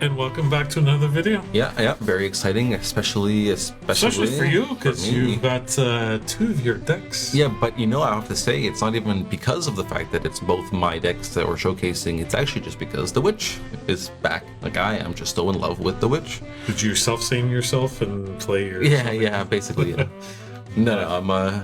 And welcome back to another video. Yeah, very exciting, especially for you, because you've got two of your decks. Yeah, but I have to say, it's not even because of the fact that it's both my decks that we're showcasing. It's actually just because the Witch is back. Like, I am just so in love with the Witch. Did you self-same yourself and play your? Yeah, basically. Yeah. No,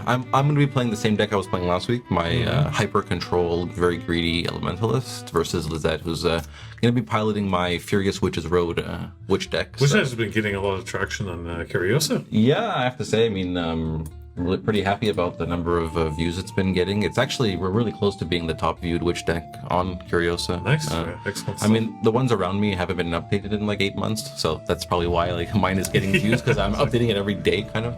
I'm going to be playing the same deck I was playing last week. My hyper-controlled, very greedy Elementalist versus Lisett, who's going to be piloting my Furious Witch's Road Witch deck. Which has been getting a lot of traction on Curiosa. Yeah, I have to say, I'm really pretty happy about the number of views it's been getting. It's actually, we're really close to being the top viewed Witch deck on Curiosa. Nice, excellent. The ones around me haven't been updated in like 8 months, so that's probably why mine is getting views, because I'm updating it every day, kind of.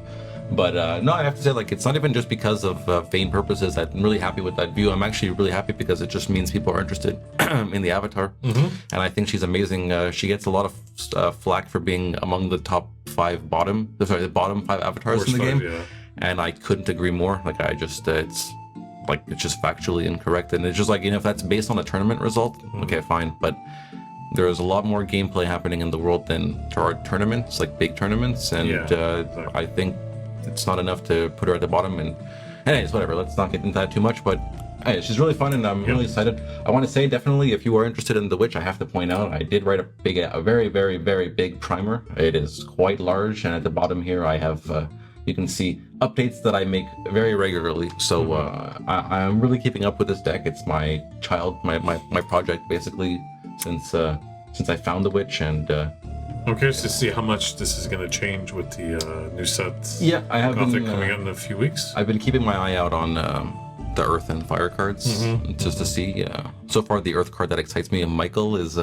But no, I have to say, it's not even just because of vain purposes that I'm really happy with that view. I'm actually really happy because it just means people are interested in the avatar. And I think she's amazing. She gets a lot of flack for being among the the bottom 5 avatars in the game. Yeah. And I couldn't agree more. It's just factually incorrect. And it's just if that's based on a tournament result, okay, fine. But there is a lot more gameplay happening in the world than there are tournaments, like big tournaments. And exactly. I think it's not enough to put her at the bottom. And anyways, whatever, let's not get into that too much, but hey, she's really fun, and I'm really excited. I want to say, definitely, if you are interested in the Witch, I have to point out, I did write a very, very, very big primer. It is quite large, and at the bottom here I have you can see updates that I make very regularly. So I'm really keeping up with this deck. It's my child, my project, basically, since I found the Witch. And I'm curious to see how much this is going to change with the new sets. Yeah, I have been coming out in a few weeks. I've been keeping my eye out on the Earth and Fire cards just to see. So far, the Earth card that excites me, Michael, is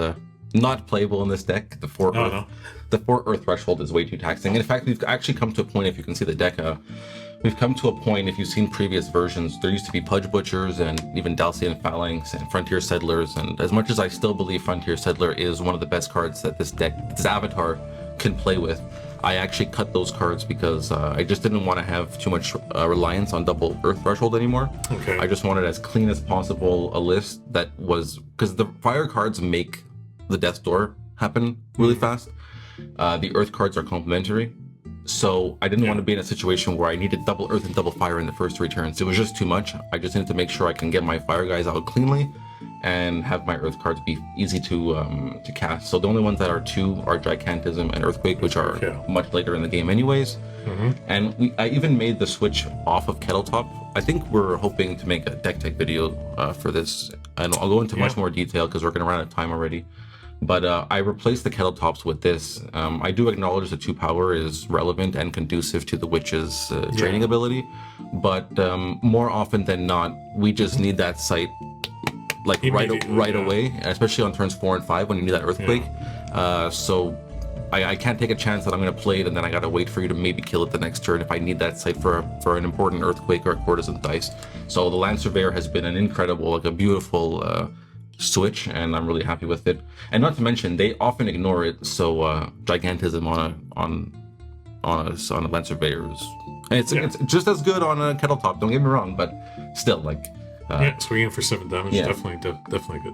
not playable in this deck. The 4 Earth threshold is way too taxing. In fact, we've actually come to a point, if you can see the deck, we've come to a point, if you've seen previous versions, there used to be Pudge Butchers and even Dalcian Phalanx and Frontier Settlers, and as much as I still believe Frontier Settler is one of the best cards that this avatar can play with, I actually cut those cards because I just didn't want to have too much reliance on double Earth Threshold anymore. Okay. I just wanted as clean as possible a list that was, because the fire cards make the Death Door happen really fast. The Earth cards are complementary. So I didn't want to be in a situation where I needed double Earth and double Fire in the first 3 turns. It was just too much. I just needed to make sure I can get my Fire guys out cleanly and have my Earth cards be easy to cast. So the only ones that are 2 are Gigantism and Earthquake, which are much later in the game anyways. And I even made the switch off of Kettletop. I think we're hoping to make a deck tech video for this, and I'll go into much more detail because we're going to run out of time already. But I replaced the Kettletops with this. I do acknowledge the 2 power is relevant and conducive to the Witch's draining ability, but more often than not, we just need that sight right away, especially on turns 4 and 5 when you need that Earthquake. So I can't take a chance that I'm going to play it and then I got to wait for you to maybe kill it the next turn if I need that sight for an important Earthquake or a Courtesan Dice. So the Land Surveyor has been an incredible, a beautiful switch, and I'm really happy with it. And not to mention, they often ignore it, so Gigantism on a Land Surveyor is, it's just as good on a Kettletop, don't get me wrong, but still, swinging for 7 damage, definitely good.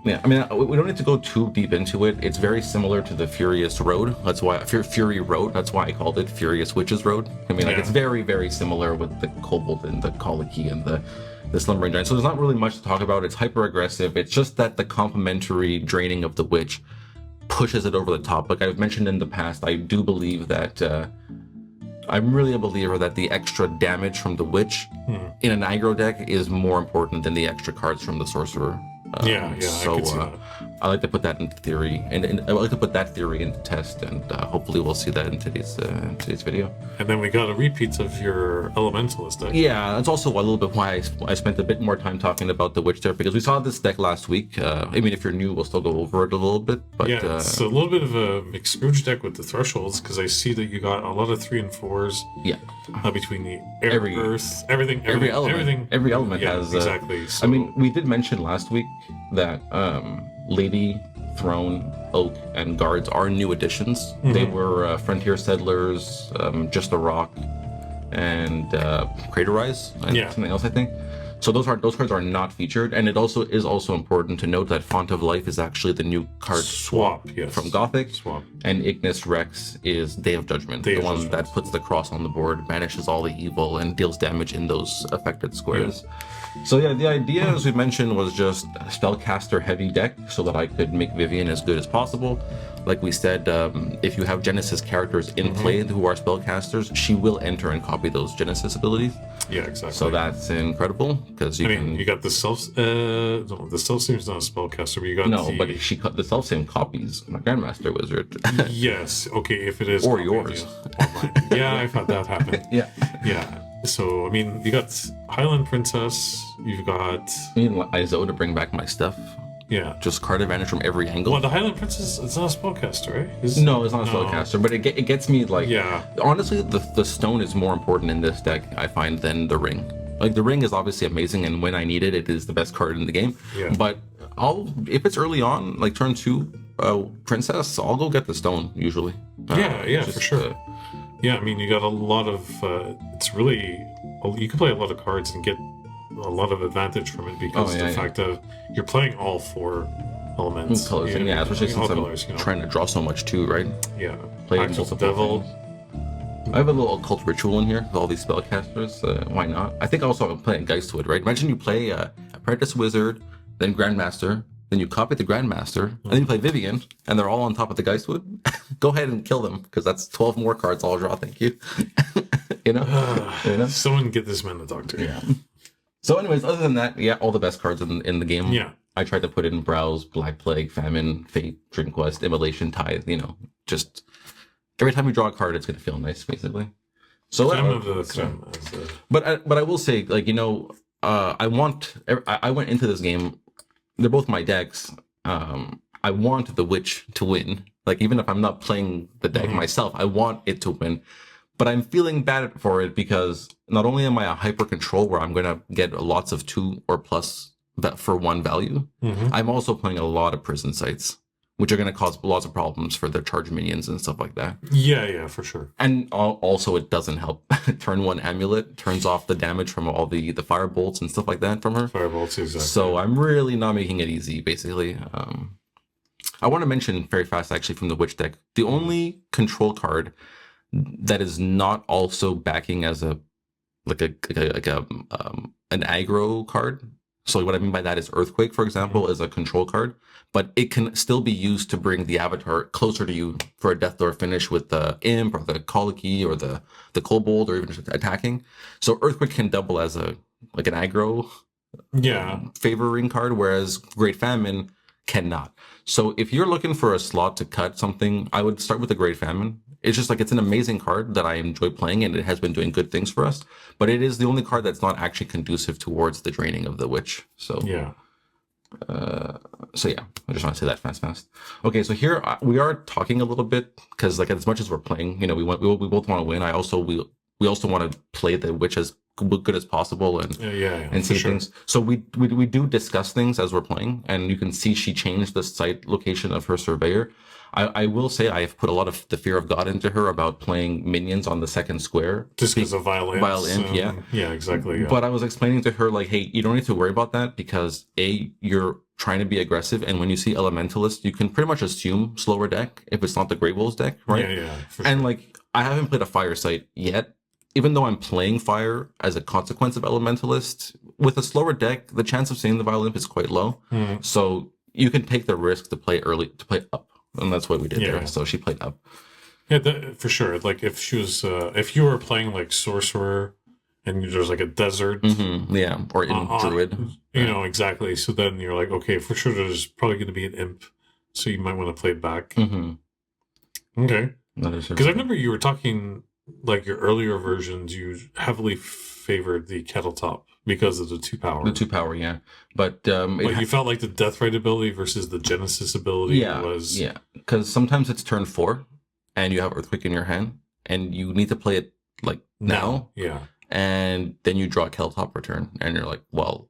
Yeah, we don't need to go too deep into it. It's very similar to the Furious Road. That's why Fury Road. That's why I called it Furious Witch's Road. It's very, very similar with the Kobold and the Colicky and the Slumbering Giant. So there's not really much to talk about. It's hyper aggressive. It's just that the complementary draining of the Witch pushes it over the top. Like I've mentioned in the past, I do believe that I'm really a believer that the extra damage from the Witch in an aggro deck is more important than the extra cards from the Sorcerer. So I, I like to put that into theory, and I like to put that theory into test, and hopefully we'll see that in today's video. And then we got a repeat of your Elementalist deck. Yeah, that's also a little bit why I spent a bit more time talking about the Witch there, because we saw this deck last week. If you're new, we'll still go over it a little bit. But it's a little bit of a mixed Scrooge deck with the thresholds, because I see that you got a lot of 3 and 4s. Yeah. Between the earth, everything. Every element has exactly. So, we did mention last week that Lady, Throne, Oak, and Guards are new additions. They were Frontier Settlers, Just a Rock, and Craterize, and something else, I think. So those cards are not featured, and it also is also important to note that Font of Life is actually the new card swap Yes. from Gothic, Swap. and Ignis Rex is Day of Judgment, Day the of one Judgment. that puts the cross on the board, banishes all the evil, and deals damage in those affected squares. So yeah, the idea, as we mentioned, was just a spellcaster heavy deck so that I could make Vivian as good as possible. Like we said, if you have Genesis characters in play who are spellcasters, she will enter and copy those Genesis abilities. Yeah, exactly. So that's incredible because you got the self. No, the self seems not a spellcaster, but you got but the self same copies my Grandmaster Wizard. Yes. Okay, if it is Or copied, yours. Online. Yeah, I've had that happen. Yeah. Yeah. So I mean, you got Highland Princess. You've got ISO to bring back my stuff. Yeah. Just card advantage from every angle. Well, the Highland Princess, it's not a spellcaster, right? No, it's not a spellcaster, but it gets me like. Yeah. Honestly, the stone is more important in this deck, I find, than the ring. Like the ring is obviously amazing, and when I need it, it is the best card in the game. Yeah. But if it's early on, like turn 2, Princess, I'll go get the stone usually. For sure. Yeah, I mean, you got a lot of. It's really. You can play a lot of cards and get a lot of advantage from it because the fact that you're playing all 4 elements. Colors, especially since I'm colors, trying to draw so much too, right? Yeah. Play Axel multiple Devil. things. I have a little occult ritual in here with all these spellcasters. Why not? I think also I'm playing Geistwood, right? Imagine you play Apprentice Wizard, then Grandmaster, then you copy the Grandmaster, and then you play Vivian, and they're all on top of the Geistwood. Go ahead and kill them, because that's 12 more cards I'll draw, thank you. you know? Someone get this man the doctor. Yeah. So anyways, other than that, yeah, all the best cards in the game. Yeah. I tried to put in Browse, Black Plague, Famine, Fate, Drink Quest, Immolation, Tithe, just every time you draw a card, it's going to feel nice, basically. So, but I will say, like, I went into this game, they're both my decks. I want the Witch to win. Like, even if I'm not playing the deck myself, I want it to win. But I'm feeling bad for it because not only am I a hyper control where I'm going to get lots of 2 or plus for 1 value, I'm also playing a lot of prison sites, which are going to cause lots of problems for the charge minions and stuff like that. Yeah, for sure. And also, it doesn't help. Turn 1 amulet turns off the damage from all the fire bolts and stuff like that from her. Firebolts, exactly. So I'm really not making it easy, basically. I want to mention very fast, actually, from the Witch deck, the only control card that is not also backing as an aggro card. So what I mean by that is Earthquake, for example, is a control card, but it can still be used to bring the avatar closer to you for a Death Door finish with the Imp or the Colicky or the Kobold or even just attacking. So Earthquake can double as an aggro favoring card, whereas Great Famine cannot. So if you're looking for a slot to cut something, I would start with the Great Famine. It's just like, it's an amazing card that I enjoy playing, and it has been doing good things for us, but it is the only card that's not actually conducive towards the draining of the Witch. So yeah, I just want to say that fast. Okay, so here we are talking a little bit because, like, as much as we're playing, we both want to win. We also want to play the Witch as good as possible and see things. So we do discuss things as we're playing, and you can see she changed the site location of her Surveyor. I will say I have put a lot of the fear of God into her about playing minions on the second square. Just because of Vile Imp. Yeah, exactly. Yeah. But I was explaining to her, like, hey, you don't need to worry about that because you're trying to be aggressive, and when you see Elementalist, you can pretty much assume slower deck if it's not the Grey Wolves deck, right? Yeah, for and sure. like, I haven't played a fire site yet, even though I'm playing fire as a consequence of Elementalist. With a slower deck, the chance of seeing the Vile Imp is quite low. So you can take the risk to play up. And that's what we did there. So she played up. Yeah, for sure. Like, if she was, if you were playing like Sorcerer, and there's like a desert, or in Druid, exactly. So then you're like, okay, for sure, there's probably going to be an Imp, so you might want to play it back. Okay, because I remember you were talking, like, your earlier versions, you heavily favored the Kettle Top because of the 2 power. The 2 power, yeah. But you felt like the Deathrite ability versus the Genesis ability was... Yeah, because sometimes it's turn 4, and you have Earthquake in your hand, and you need to play it, like, now. Yeah. And then you draw a Kettle Top return, and you're like, well,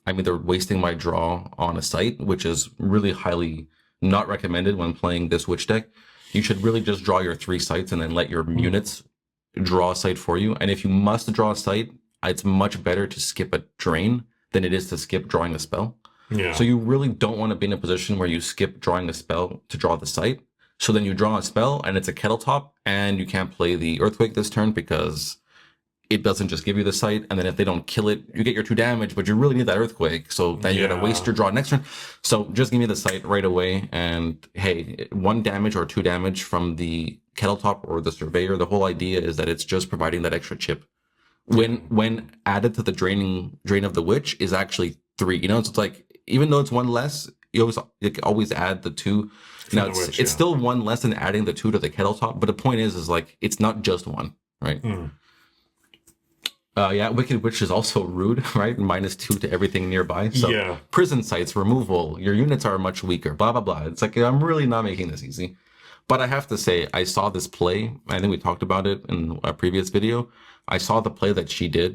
I'm either wasting my draw on a site, which is really highly not recommended when playing this Witch deck. You should really just draw your 3 sites and then let your units draw a site for you. And if you must draw a site, it's much better to skip a drain than it is to skip drawing a spell. Yeah. So you really don't want to be in a position where you skip drawing a spell to draw the site. So then you draw a spell and it's a kettle top, and you can't play the Earthquake this turn because it doesn't just give you the site. And then if they don't kill it, you get your 2 damage, but you really need that Earthquake. So then you're going to waste your draw next turn. So just give me the site right away. And hey, 1 damage or 2 damage from the kettle top or the Surveyor. The whole idea is that it's just providing that extra chip. When added to the drain of the Witch is actually 3. You know, so it's like, even though it's 1 less, you always add the 2. Now it's still 1 less than adding the 2 to the kettle top, but the point is like it's not just 1, right? Wicked Witch is also rude, right? -2 to everything nearby. So prison sites, removal, your units are much weaker, blah blah blah. It's like, I'm really not making this easy. But I have to say, I saw this play. I think we talked about it in a previous video. I saw the play that she did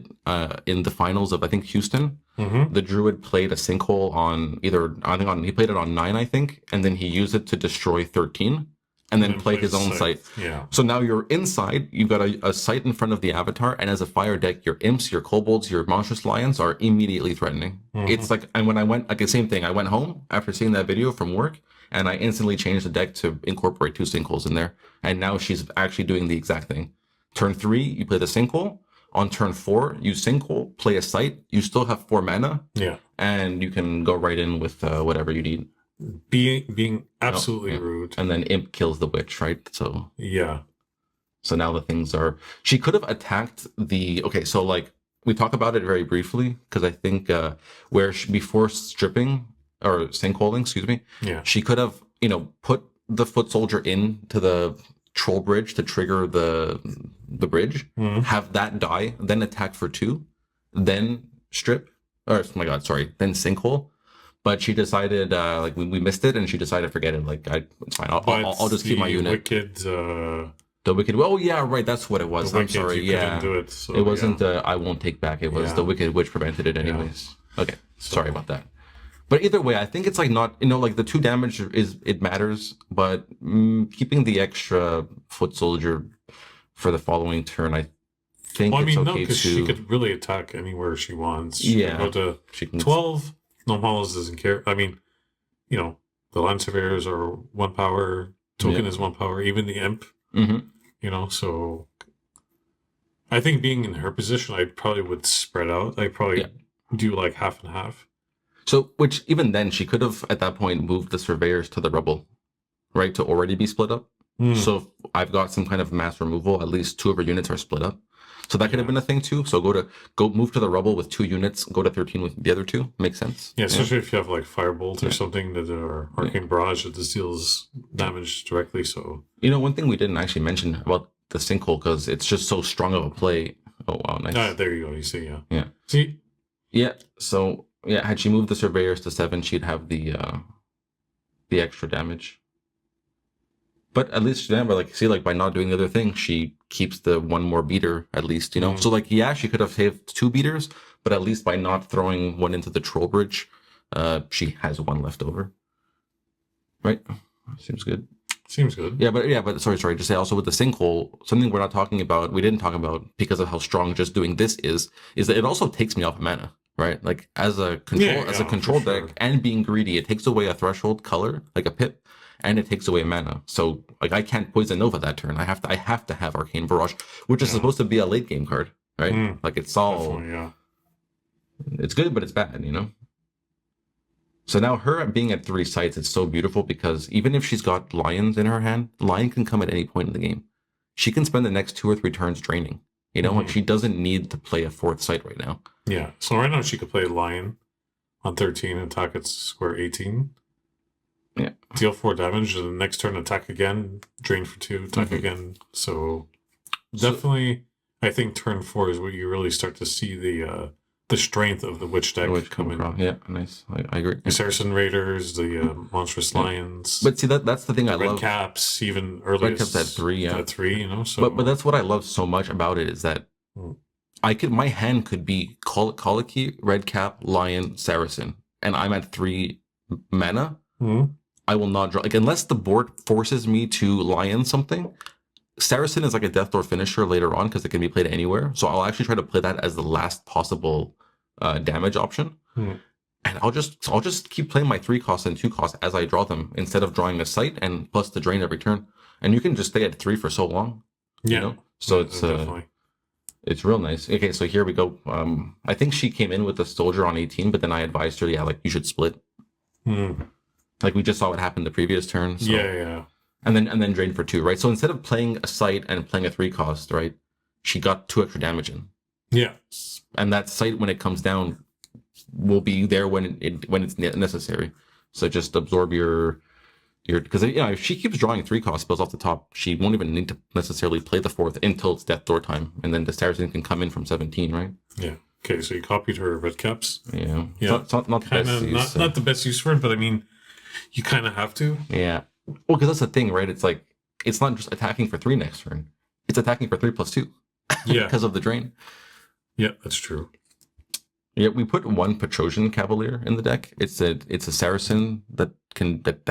in the finals of, I think, Houston. The Druid played a sinkhole on he played it on 9, I think, and then he used it to destroy 13, and then play his own site. Yeah. So now you're inside, you've got a site in front of the avatar, and as a fire deck, your imps, your kobolds, your monstrous lions are immediately threatening. It's like, and when I went, like the same thing, I went home after seeing that video from work, and I instantly changed the deck to incorporate 2 sinkholes in there. And now she's actually doing the exact thing. Turn 3, you play the sinkhole. On turn 4, you sinkhole, play a site. You still have 4 mana. Yeah. And you can go right in with whatever you need. Being absolutely rude. And then imp kills the witch, right? So yeah. So now the things are. She could have attacked the. Okay, so like we talk about it very briefly because I think before stripping or sinkholing, excuse me. Yeah. She could have put the foot soldier into the troll bridge to trigger the bridge, have that die, then attack for 2, then strip, or oh my god, sorry, then sinkhole. But she decided, like we missed it, and she decided forget it. Like it's fine. I'll just keep my unit. The wicked. Oh yeah, right. That's what it was. I'm sorry. Yeah, do it, so, it wasn't. I won't take back. It was the wicked witch prevented it anyways. Yeah. Okay, sorry about that. But either way, I think it's like not, like the 2 damage it matters, but keeping the extra foot soldier for the following turn, I think it's okay because she could really attack anywhere she wants. She can go to 12. Normalis doesn't care. I mean, the Land Surveyors are 1 power. Token is 1 power. Even the imp. So I think being in her position, I probably would spread out. I probably do like half and half. So, which even then, she could have at that point moved the Surveyors to the rubble, right, to already be split up. So if I've got some kind of mass removal, at least 2 of her units are split up. So that could have been a thing too. So go move to the rubble with 2 units, go to 13 with the other 2. Makes sense. Yeah, especially if you have like Firebolt or something that are Arcane Barrage that just deals damage directly. So one thing we didn't actually mention about the sinkhole because it's just so strong of a play. Oh wow, nice. There you go. You see, yeah. See, yeah. So. Yeah, had she moved the Surveyors to 7, she'd have the extra damage. But at least by not doing the other thing, she keeps the 1 more beater at least, So she could have saved 2 beaters, but at least by not throwing 1 into the troll bridge, she has 1 left over. Right? Seems good. Yeah, but sorry. Just say also with the sinkhole, something we didn't talk about because of how strong just doing this is that it also takes me off of mana. Right, like as a control deck and being greedy, it takes away a threshold color, like a pip, and it takes away mana. So like I can't poison Nova that turn. I have to have Arcane Barrage, which is supposed to be a late game card, right? Like it's all it's good, but it's bad, So now her being at 3 sites, it's so beautiful because even if she's got lions in her hand, lion can come at any point in the game. She can spend the next 2 or 3 turns draining. Like she doesn't need to play a 4th site right now. Yeah. So right now she could play Lion on 13 and attack at square 18. Yeah. Deal 4 damage, and the next turn attack again, drain for 2, attack again. So definitely, I think turn 4 is where you really start to see the strength of the Witch deck come in. Yeah, nice. I agree. The Saracen Raiders, the Monstrous Lions. But see, that's the thing I love. Red Caps, even earlier. Red Caps at 3, At 3, So. But that's what I love so much about it is that my hand could be Colicky, Red Cap, Lion, Saracen, and I'm at 3 mana. I will not draw, unless the board forces me to Lion something. Saracen is like a Death Door finisher later on because it can be played anywhere. So I'll actually try to play that as the last possible damage option. And I'll just keep playing my 3 costs and 2 costs as I draw them instead of drawing a site and plus the drain every turn. And you can just stay at 3 for so long. Yeah. You know? So it's real nice. Okay, so here we go. I think she came in with the soldier on 18, but then I advised her, like you should split. Like we just saw what happened the previous turn. So. Yeah. And then drain for 2, right? So instead of playing a site and playing a 3 cost, right? She got 2 extra damage in. Yeah. And that site, when it comes down, will be there when it's necessary. So just absorb your because if she keeps drawing 3 cost spells off the top, she won't even need to necessarily play the 4th until it's death door time, and then the Saracen can come in from 17, right? Yeah. Okay, so you copied her red caps. Yeah. It's not the best use. Not the best use for it, but I mean, you kind of have to. Yeah. Well, because that's the thing, right? It's like it's not just attacking for 3 next turn; it's attacking for 3 plus 2. Yeah. Because of the drain. Yeah, that's true. Yeah, we put 1 Petrosian Cavalier in the deck. It's a Saracen that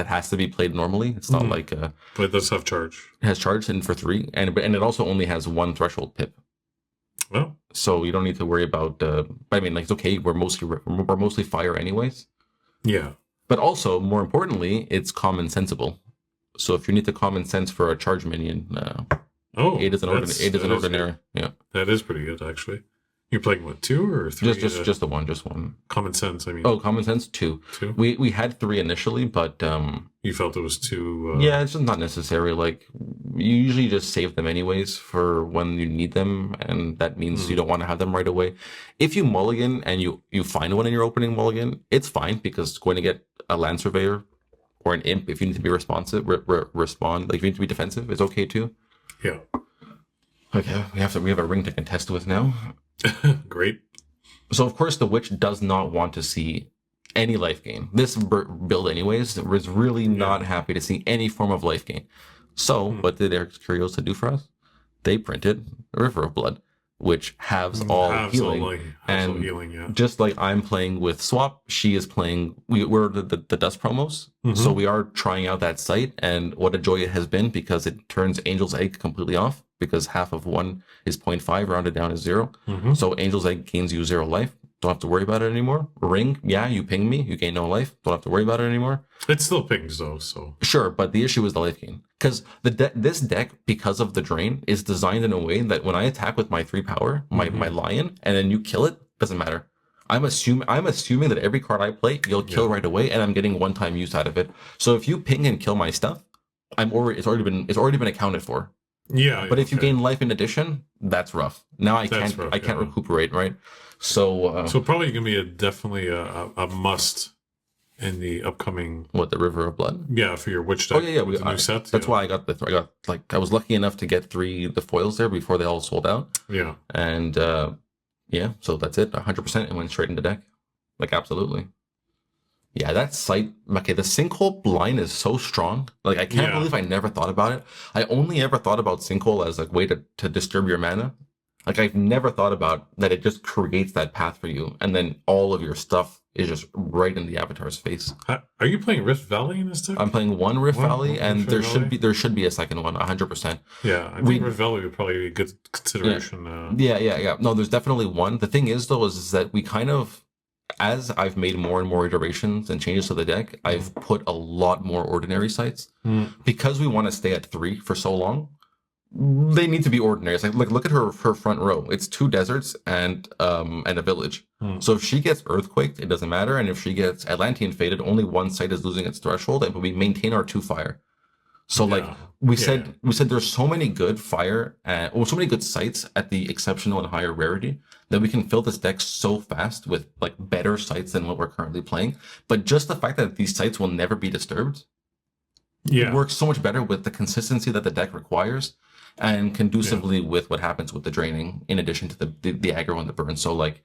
has to be played normally. It's not like but it does have charge. It has charge in for 3, and it also only has 1 threshold pip. Well, so you don't need to worry about. I mean, like it's okay. We're mostly fire anyways. Yeah. But also, more importantly, it's common sensible. So if you need to common sense for a charge minion, 8 is an ordinary. Yeah, that is pretty good actually. You're playing what, 2 or 3? Just the one, just one. Common sense, I mean. Oh, common sense, 2. 2. We had 3 initially, but you felt it was too. Yeah, it's just not necessary. Like you usually just save them anyways for when you need them, and that means you don't want to have them right away. If you mulligan and you find one in your opening mulligan, it's fine because it's going to get a land surveyor or an imp if you need to be responsive. Respond like if you need to be defensive, it's okay too. Yeah. Okay, we have a ring to contest with now. Great. So of course the witch does not want to see any life gain. This build anyways was really not happy to see any form of life gain. So what did Eric's Curios do for us? They printed a River of Blood, which halves all healing. Just like I'm playing with Swap, she is playing. We're the Dust promos, so we are trying out that site, and what a joy it has been because it turns Angel's Egg completely off. Because half of 1 is 0.5, rounded down is 0. So Angel's Egg gains you 0 life. Don't have to worry about it anymore. Ring, yeah, you ping me, you gain no life. Don't have to worry about it anymore. It still pings though, so. Sure, but the issue is the life gain. Because this deck, because of the drain, is designed in a way that when I attack with my 3 power, my lion, and then you kill it, doesn't matter. I'm assuming that every card I play, you'll kill right away, and I'm getting one-time use out of it. So if you ping and kill my stuff, it's already been accounted for. Yeah, but if you gain life in addition, that's rough. Now I can't recuperate, right? So probably gonna be definitely a must in the upcoming the River of Blood. Yeah, for your witch deck. Oh yeah, the new set. That's why I was lucky enough to get the foils there before they all sold out. Yeah, and so that's it. 100%, it went straight into deck. Like absolutely. Yeah, that site, okay, the Sinkhole line is so strong. Like, I can't believe I never thought about it. I only ever thought about Sinkhole as a way to disturb your mana. Like, I've never thought about that it just creates that path for you, and then all of your stuff is just right in the avatar's face. Are you playing Rift Valley in this deck? I'm playing 1 Rift Valley, and there should be a second one, 100%. Yeah, I think Rift Valley would probably be a good consideration. Yeah. No, there's definitely one. The thing is, though, is that we kind of... As I've made more and more iterations and changes to the deck, I've put a lot more ordinary sites. Because we want to stay at 3 for so long, they need to be ordinary. It's like look at her front row. It's 2 deserts and a village. So if she gets earthquaked, it doesn't matter. And if she gets Atlantean faded, only 1 site is losing its threshold, and we maintain our 2 fire. So we said there's so many good fire so many good sites at the exceptional and higher rarity that we can fill this deck so fast with like better sites than what we're currently playing. But just the fact that these sites will never be disturbed works so much better with the consistency that the deck requires and conducively with what happens with the draining in addition to the aggro and the burn. So like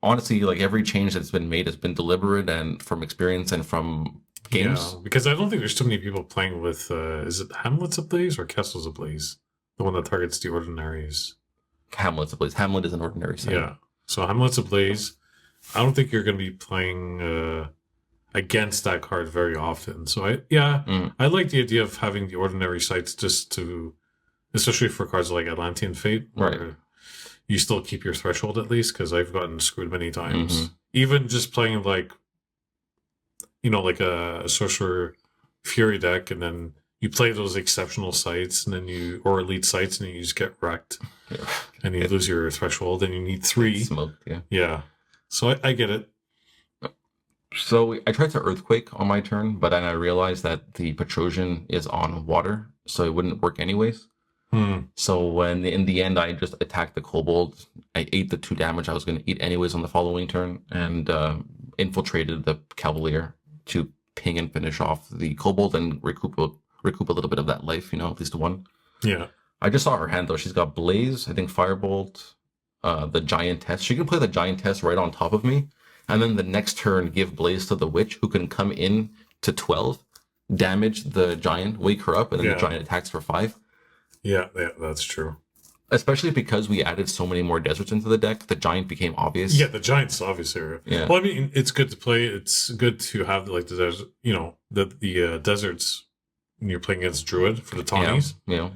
honestly, like every change that's been made has been deliberate and from experience and from games. Yeah, because I don't think there's too many people playing with is it Hamlet's Ablaze or Castle's Ablaze? The one that targets the ordinaries. Hamlet's Ablaze. Hamlet is an ordinary site. Yeah. So Hamlet's Ablaze. I don't think you're going to be playing against that card very often. So I like the idea of having the ordinary sites just to, especially for cards like Atlantean Fate, where you still keep your threshold at least, because I've gotten screwed many times. even just playing like, like a sorcerer fury deck, and then you play those exceptional sites, and then or elite sites, and you just get wrecked, and you lose your threshold, and you need 3. Smoked, yeah. Yeah. So I get it. So I tried to Earthquake on my turn, but then I realized that the Petrosian is on water, so it wouldn't work anyways. So when in the end I just attacked the Kobold, I ate the 2 damage I was going to eat anyways on the following turn, and infiltrated the Cavalier to ping and finish off the Kobold and recoup a little bit of that life, at least 1. Yeah. I just saw her hand though. She's got Blaze, I think Firebolt, the Giantess. She can play the Giantess right on top of me, and then the next turn give Blaze to the Witch, who can come in to 12, damage the Giant, wake her up, and then the Giant attacks for 5. Yeah, that's true. Especially because we added so many more deserts into the deck, the Giant became obvious. Yeah, the Giant's obviously. Yeah. Well, I mean, it's good to play. It's good to have like the desert, the deserts when you're playing against Druid for the Tawnies. Yeah.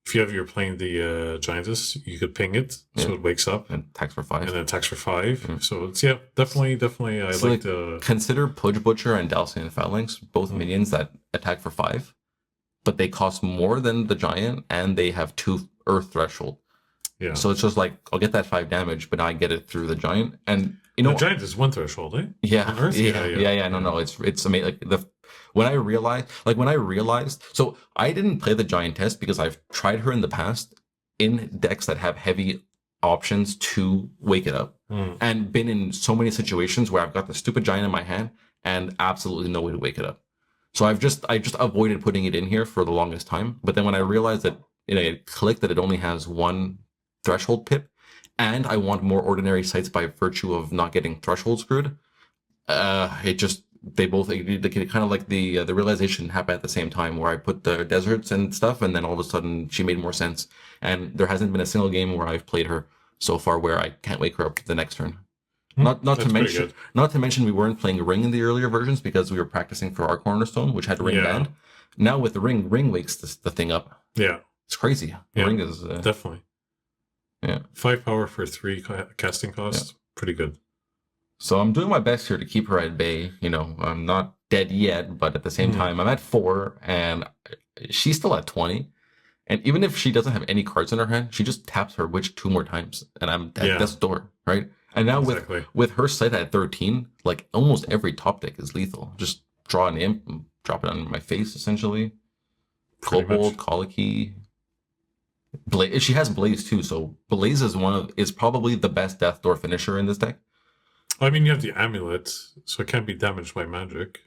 If you're playing the Giantess, you could ping it so it wakes up and attacks for 5. And then attacks for 5. Yeah. So it's definitely. I so like to consider Pudge Butcher and Dalcian Phalanx, both minions that attack for 5, but they cost more than the Giant, and they have 2 Earth threshold. Yeah. So it's just like I'll get that 5 damage, but I get it through the Giant, and the Giant is 1 threshold, eh? Yeah. On Earth? Yeah. No. It's amazing. Like when I realized, so I didn't play the Giantess because I've tried her in the past in decks that have heavy options to wake it up, and been in so many situations where I've got the stupid Giant in my hand and absolutely no way to wake it up. So I just avoided putting it in here for the longest time. But then when I realized that it clicked that it only has 1 threshold pip, and I want more ordinary sites by virtue of not getting threshold screwed, they kind of like the realization happened at the same time, where I put the deserts and stuff, and then all of a sudden she made more sense. And there hasn't been a single game where I've played her so far where I can't wake her up the next turn. Not to mention we weren't playing Ring in the earlier versions because we were practicing for our Cornerstone, which had Ring banned. Now with the Ring wakes the thing up. Yeah, it's crazy. Ring is definitely. Yeah, 5 power for 3 casting cost, pretty good. So I'm doing my best here to keep her at bay. I'm not dead yet, but at the same time, I'm at 4, and she's still at 20. And even if she doesn't have any cards in her hand, she just taps her Witch 2 more times, and I'm at death's door, right? And now with her sight at 13, like almost every top deck is lethal. Just draw an imp and drop it on my face, essentially. Kobold, Colicky. Blaze. She has Blaze too, so Blaze is probably the best death door finisher in this deck. I mean, you have the amulet, so it can't be damaged by magic.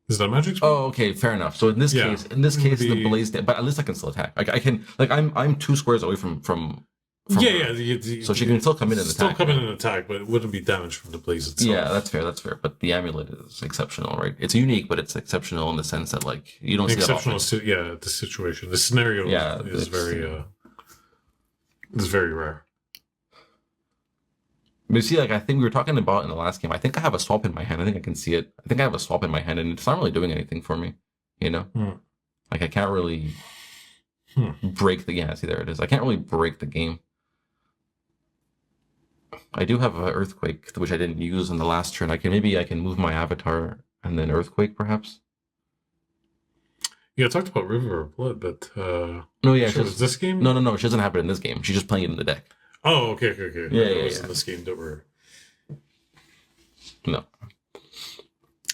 Is that magic spell? Oh, okay, fair enough. So in this case, the Blaze, but at least I can still attack. I can, like, I'm 2 squares away from so she can still come in and attack. Still come in and attack, but it wouldn't be damaged from the Blaze itself. Yeah, that's fair. But the amulet is exceptional, right? It's unique, but it's exceptional in the sense that, like, you don't see that often. The situation, the scenario is very rare. But you see, like, I think we were talking about in the last game, I think I have a swap in my hand. I think I can see it. I think I have a swap in my hand, and it's not really doing anything for me, Like, I can't really break see, there it is. I can't really break the game. I do have an Earthquake, which I didn't use in the last turn. I can move my avatar and then Earthquake, perhaps. Yeah, I talked about River of Blood, but no, yeah, was this game? No, she doesn't have it in this game. She's just playing it in the deck. Oh, okay. Yeah, it was in this game that we're... No.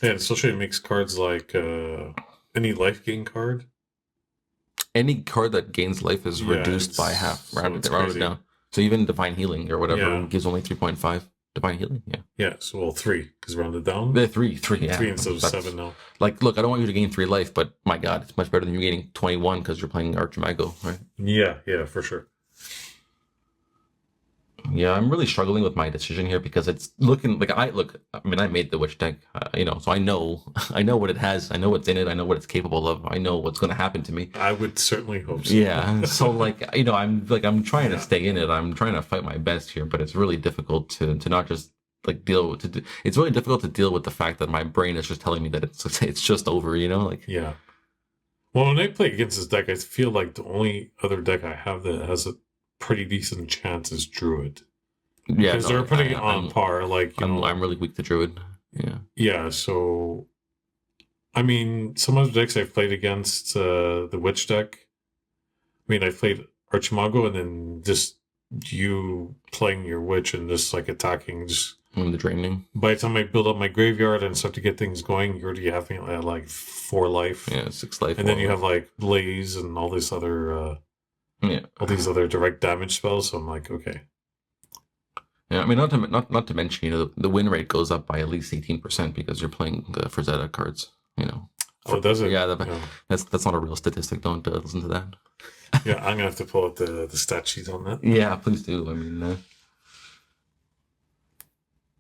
Yeah, especially it makes cards like any life gain card. Any card that gains life is reduced by half, rounded down. So even Divine Healing or whatever gives only 3.5. Divine Healing, Yeah, so 3, because rounded down. Yeah, 3, yeah. 3 instead of 7 now. Like, look, I don't want you to gain 3 life, but my God, it's much better than you gaining 21 because you're playing Archimago, right? Yeah, for sure. Yeah, I'm really struggling with my decision here because it's looking like I made the Witch deck, so I know what it has, I know what's in it, I know what it's capable of, I know what's going to happen to me. I would certainly hope so. Yeah, so I'm trying to stay in it. I'm trying to fight my best here, but it's really difficult to not just like it's really difficult to deal with the fact that my brain is just telling me that it's just over, Yeah. Well, when I play against this deck, I feel like the only other deck I have that has a pretty decent chance is Druid. Yeah, because they're pretty on par. Like, you know, I'm really weak to Druid. Yeah. Yeah, so I mean, some of the decks I've played against the Witch deck. I mean, I played Archimago, and then just you playing your Witch and just like attacking. Just the draining. by the time I build up my graveyard and start to get things going, you already have me at like 4 life. Yeah, 6 life. And then you have like Blaze and all this other, all these other direct damage spells. So I'm like, okay. Yeah, I mean, not to mention, you know, the win rate goes up by at least 18% because you're playing the Frazetta cards. You know. Oh, does it? Yeah, that's not a real statistic. Don't listen to that. Yeah, I'm gonna have to pull out the stat sheet on that. Yeah, please do. I mean,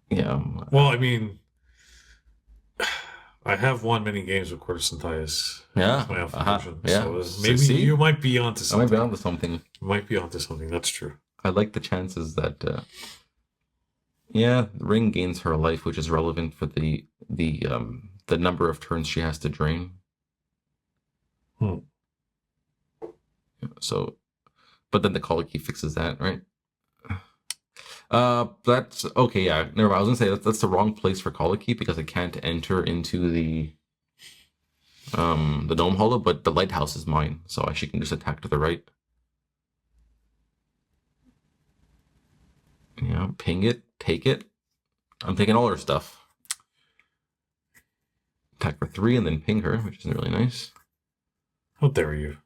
yeah. Well, I mean, I have won many games with Quartus. Yeah. My alpha version. Yeah. So maybe you might be onto something. I might be onto something. You might be onto something. That's true. I like the chances that. Yeah, Ring gains her life, which is relevant for the number of turns she has to drain. So, but then the Colicky fixes that, right? That's okay. Yeah, never mind. I was gonna say that's the wrong place for Colicky because it can't enter into the Gnome Hollow, but the Lighthouse is mine, so she can just attack to the right. Yeah, ping it, take it. I'm taking all her stuff. Attack for 3 and then ping her, which is really nice. How dare you?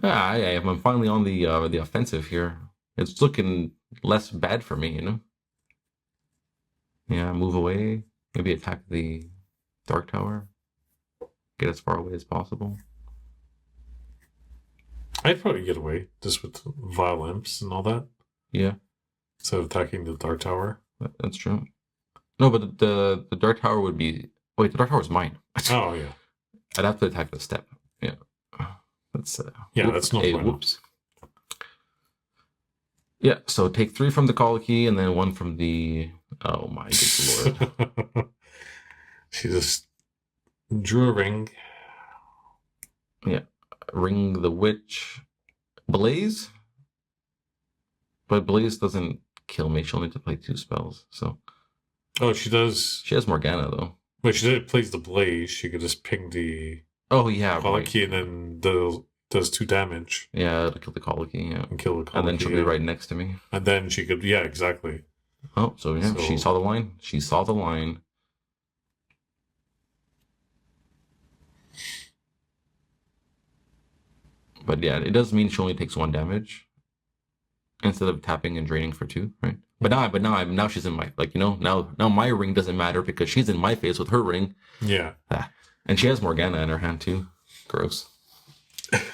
Yeah, I'm finally on the offensive here. It's looking less bad for me, you know. Yeah, move away. Maybe attack the Dark Tower. Get as far away as possible. I'd probably get away just with Vile Imps and all that. Yeah. Instead of attacking the Dark Tower. That's true. No, but the Dark Tower would be... Wait, the Dark Tower is mine. Oh, yeah. I'd have to attack the step. Yeah. That's... yeah, that's no problem. Whoops. Yeah, so take 3 from the Colicky and then 1 from the... Oh my good lord. She just drew a ring. Yeah. Ring the Witch. Blaze? But Blaze doesn't kill me. She'll need to play 2 spells, so... Oh, she does... She has Morgana, though. Wait, she plays the Blaze. She could just ping the... Oh, yeah, Colicky, right. And then does 2 damage. Yeah, to kill the Colicky, yeah. And kill the Colicky. And then she'll be right next to me. And then she could... Yeah, exactly. Oh, so yeah, she saw the line. She saw the line. But yeah, it does mean she only takes 1 damage. Instead of tapping and draining for 2, right? But now she's in my, like, you know, now my ring doesn't matter because she's in my face with her ring. Yeah. And she has Morgana in her hand too. Gross.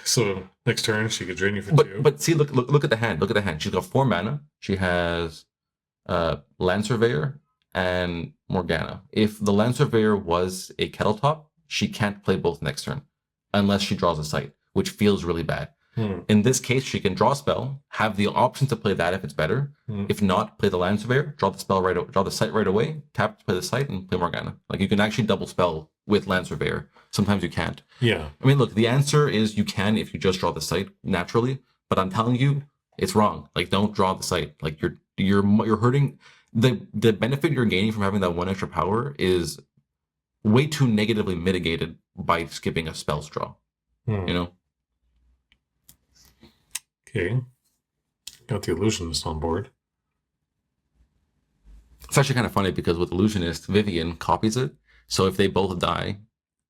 So next turn she could drain you for 2. But see, look at the hand. Look at the hand. She's got 4 mana. She has Land Surveyor and Morgana. If the Land Surveyor was a Kettle Top, she can't play both next turn unless she draws a sight, which feels really bad. In this case, she can draw a spell, have the option to play that if it's better. If not, play the Land Surveyor, draw the sight right away, tap, play the sight, and play Morgana. Like, you can actually double spell with Land Surveyor. Sometimes you can't. Yeah. I mean, look, the answer is you can if you just draw the sight naturally, but I'm telling you, it's wrong. Like, don't draw the sight. Like, you're hurting. The benefit you're gaining from having that 1 extra power is way too negatively mitigated by skipping a spell's draw. You know? Okay. Got the Illusionist on board. It's actually kind of funny because with Illusionist, Vivian copies it. So if they both die...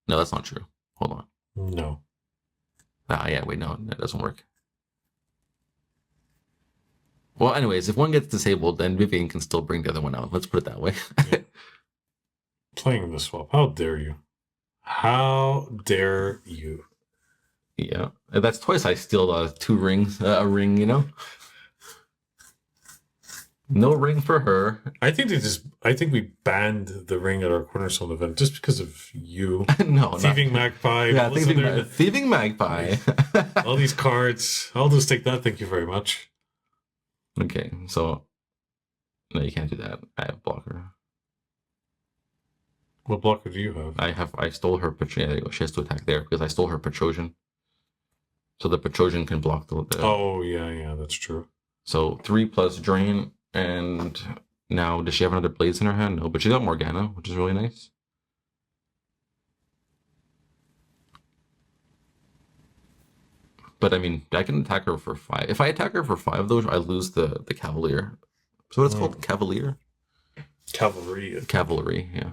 No, that's not true. Hold on. No. Yeah, wait, no, that doesn't work. Well, anyways, if one gets disabled, then Vivian can still bring the other one out. Let's put it that way. Yeah. Playing the swap. How dare you? How dare you? Yeah, that's twice I steal 2 rings, a ring, you know? No ring for her. I think we banned the ring at our Cornerstone event just because of you. No, Thieving Magpie. Yeah, Thieving Magpie. All these cards. I'll just take that. Thank you very much. Okay, so... No, you can't do that. I have blocker. What blocker do you have? I stole her... Yeah, there you go. She has to attack there because I stole her Petrosian. So the Petrosian can block the... Oh, yeah, that's true. So 3 plus drain, And now, does she have another Blaze in her hand? No, but she got Morgana, which is really nice. But I mean, I can attack her for 5. If I attack her for 5 though, I lose the Cavalier. So it's called Cavalier? Cavalry. Cavalry, yeah.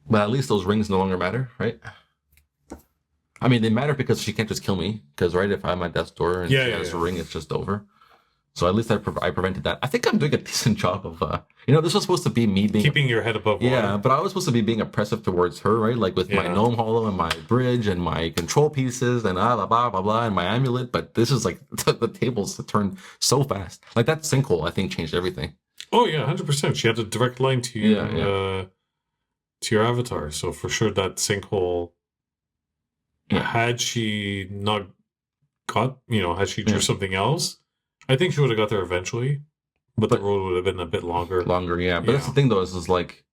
But at least those rings no longer matter, right? I mean, they matter because she can't just kill me. Because, right, if I'm at death's door and she has a ring, it's just over. So at least I prevented that. I think I'm doing a decent job of, this was supposed to be me being... Keeping your head above water. Yeah, but I was supposed to be being oppressive towards her, right? Like with my Gnome Hollow and my bridge and my control pieces and blah, blah, blah, blah, and my amulet. But this is like, the tables turned so fast. Like that sinkhole, I think, changed everything. Oh, yeah, 100%. She had a direct line to you, to your avatar. So for sure that sinkhole, had she not got, had she drew something else, I think she would have got there eventually, but the road would have been a bit longer. Yeah. But that's the thing, though, is like,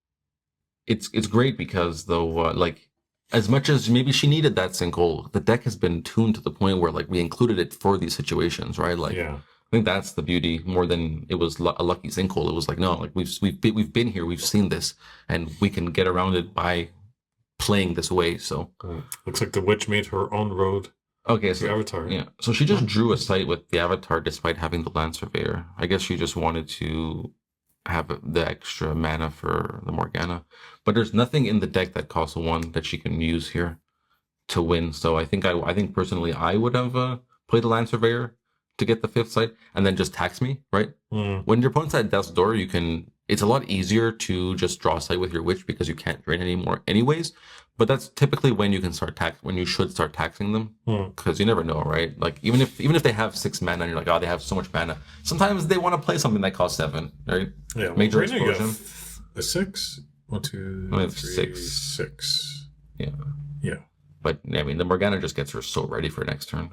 it's great because, though, like, as much as maybe she needed that sinkhole, the deck has been tuned to the point where, like, we included it for these situations, right? Like, I think that's the beauty more than it was a lucky sinkhole. It was like, no, like, we've been here, we've seen this, and we can get around it by playing this way. So looks like the witch made her own road. Okay, so the avatar. Yeah, so she just drew a sight with the avatar despite having the Land Surveyor. I guess she just wanted to have the extra mana for the Morgana, but there's nothing in the deck that costs 1 that she can use here to win. So I think personally I would have played the Land Surveyor to get the 5th sight and then just tax me, right? When your opponent's at death's door, it's a lot easier to just draw a sight with your witch because you can't drain anymore anyways. But that's typically when you can when you should start taxing them, because you never know, right? Like even if they have 6 mana and you're like, oh, they have so much mana. Sometimes they want to play something that costs 7, right? Yeah, Major explosion. A 6, 1, 2, 3, 6. Yeah. But I mean, the Morgana just gets her so ready for next turn.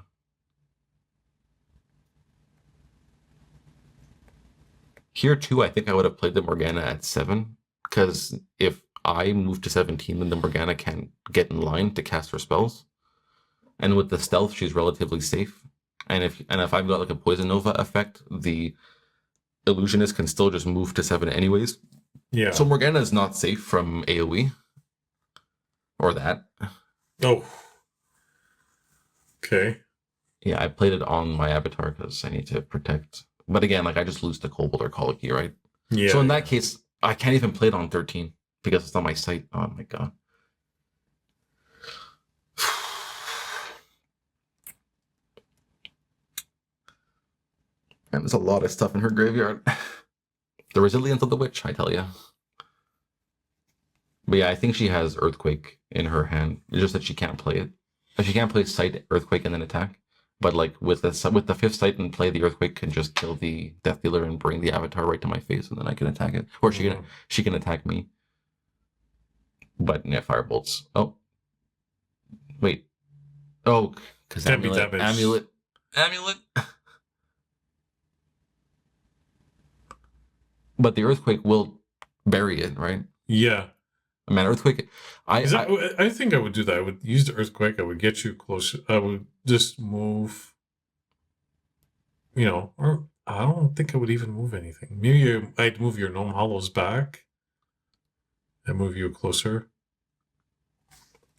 Here too, I think I would have played the Morgana at 7, because if I move to 17, then the Morgana can get in line to cast her spells. And with the stealth, she's relatively safe. And if I've got like a Poison Nova effect, the Illusionist can still just move to 7 anyways. Yeah. So Morgana is not safe from AoE. Or that. Oh. Okay. Yeah, I played it on my avatar because I need to protect. But again, like I just lose the Kobold or Colicky, right? Yeah. So in that case, I can't even play it on 13. Because it's on my site. Oh my god. And there's a lot of stuff in her graveyard. The resilience of the witch, I tell you. But yeah, I think she has Earthquake in her hand. It's just that she can't play it. She can't play Sight, Earthquake, and then attack. But like with the 5th Sight and play, the Earthquake can just kill the Death Dealer and bring the avatar right to my face, and then I can attack it. Or she can attack me. But yeah, Firebolts. Oh. Wait. Oh, because Amulet. But the Earthquake will bury it, right? Yeah. I mean, Earthquake... I think I would do that. I would use the Earthquake. I would get you closer. I would just move... or I don't think I would even move anything. Maybe I'd move your Gnome Hollows back. And move you closer.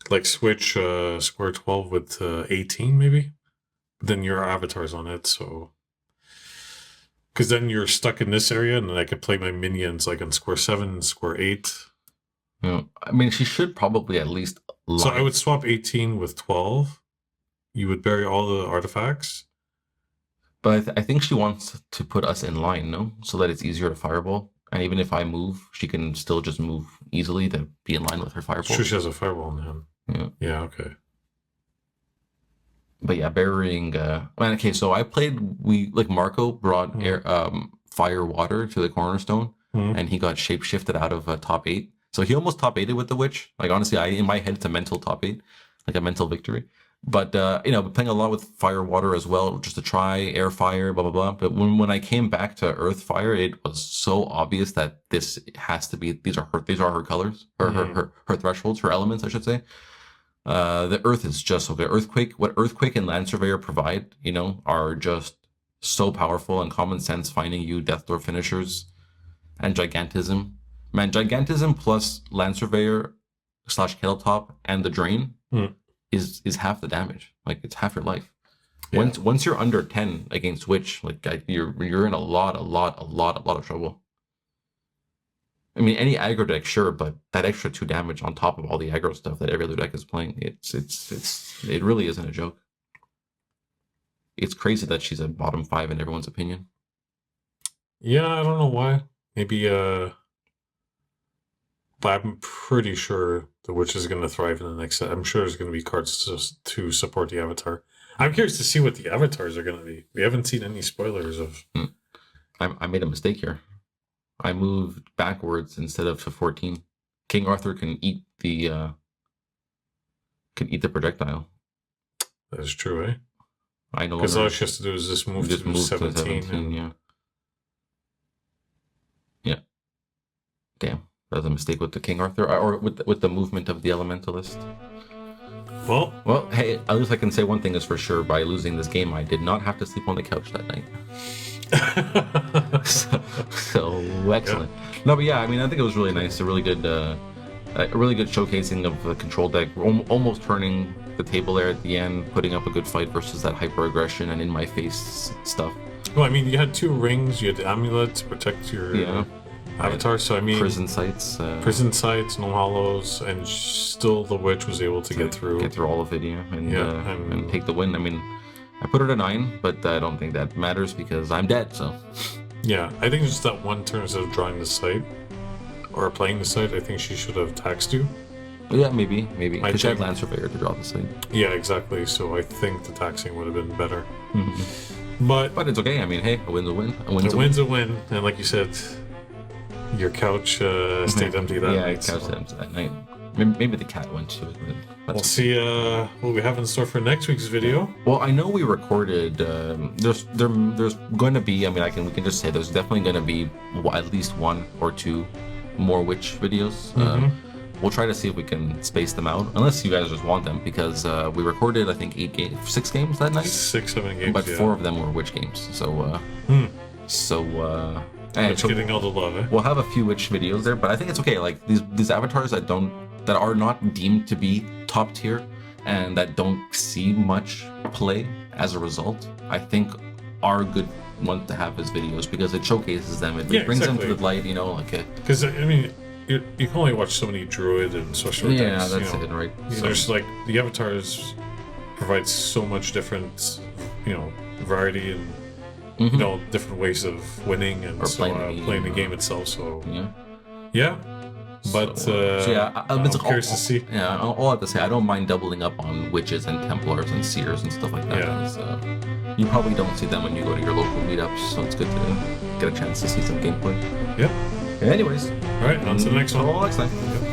Like switch square 12 with 18 maybe. Then your avatar's on it, so... Because then you're stuck in this area, and then I could play my minions like on square 7, square 8. Yeah, I mean, she should probably at least line. So I would swap 18 with 12. You would bury all the artifacts. But I think she wants to put us in line, no? So that it's easier to fireball. And even if I move, she can still just move easily to be in line with her fireball. Sure, she has a fireball in hand. Yeah, okay. But yeah, burying... okay, so I played... Marco brought fire water to the cornerstone, and he got shape-shifted out of top 8. So he almost top 8'd with the Witch. Like, honestly, in my head, it's a mental top 8. Like a mental victory. But, playing a lot with fire water as well, just to try, air fire, blah, blah, blah. But when I came back to earth fire, it was so obvious that this has to be... These are her colors. Her thresholds, her elements, I should say. The earth is just okay. Earthquake, what Earthquake and Land Surveyor provide, are just so powerful, and common sense finding you Death Door finishers, and Gigantism. Man, Gigantism plus Land Surveyor / Kettletop and the Drain is half the damage. Like, it's half your life. Yeah. Once you're under 10 against Witch, like, you're in a lot of trouble. I mean, any aggro deck, sure, but that extra 2 damage on top of all the aggro stuff that every other deck is playing, it really isn't a joke. It's crazy that she's a bottom 5 in everyone's opinion. Yeah, I don't know why. Maybe, but I'm pretty sure the Witch is going to thrive in the next set. I'm sure there's going to be cards to support the Avatar. I'm curious to see what the Avatars are going to be. We haven't seen any spoilers of... I made a mistake here. I moved backwards instead of to 14. King Arthur can eat the projectile. That is true, eh? I know. Because all she has to do is just move to 17. And... Yeah. Damn. That was a mistake with the King Arthur, or with the movement of the Elementalist. Well, hey, at least I can say one thing is for sure. By losing this game, I did not have to sleep on the couch that night. so excellent. Yeah. No, but yeah, I mean, I think it was really nice. A really good showcasing of the control deck. Almost turning the table there at the end, putting up a good fight versus that hyper aggression and in my face stuff. Well, I mean, you had 2 rings. You had the amulet to protect your Avatar. So I mean, prison sights, no hollows, and still the Witch was able to get through all of it, and take the win. I mean, I put her to 9, but I don't think that matters because I'm dead. So yeah, I think just that one turn instead of drawing the site or playing the site, I think she should have taxed you. Yeah, maybe. Because she had Land Surveyor to draw the site. Yeah, exactly. So I think the taxing would have been better. Mm-hmm. But it's okay. I mean, hey, a win's a win. A win's a win. And like you said, your couch stayed empty that night. Yeah, couch stayed empty that night. Maybe the cat went to it. We'll see what we have in store for next week's video. Well, I know we recorded. There's going to be. I mean, we can just say there's definitely going to be at least 1 or 2 more Witch videos. We'll try to see if we can space them out, unless you guys just want them, because we recorded, I think, 6 games that night. 6-7 games, but 4 of them were Witch games. So, it's getting all the love, eh? We'll have a few Witch videos there, but I think it's okay. Like these avatars that are not deemed to be top tier and that don't see much play as a result, I think are good ones to have as videos because it showcases them. It brings them to the light, Because I mean, you can only watch so many Druid and Sorcerer decks. Yeah, that's it, right? So, there's like the avatars provide so much different, variety and different ways of winning and playing the game itself. So yeah. But I'm curious to see. Yeah, all I have to say, I don't mind doubling up on Witches and Templars and Seers and stuff like that. Yeah. You probably don't see them when you go to your local meetups, so it's good to get a chance to see some gameplay. Yep. Anyways. All right, on to the next one. Next time. Yep.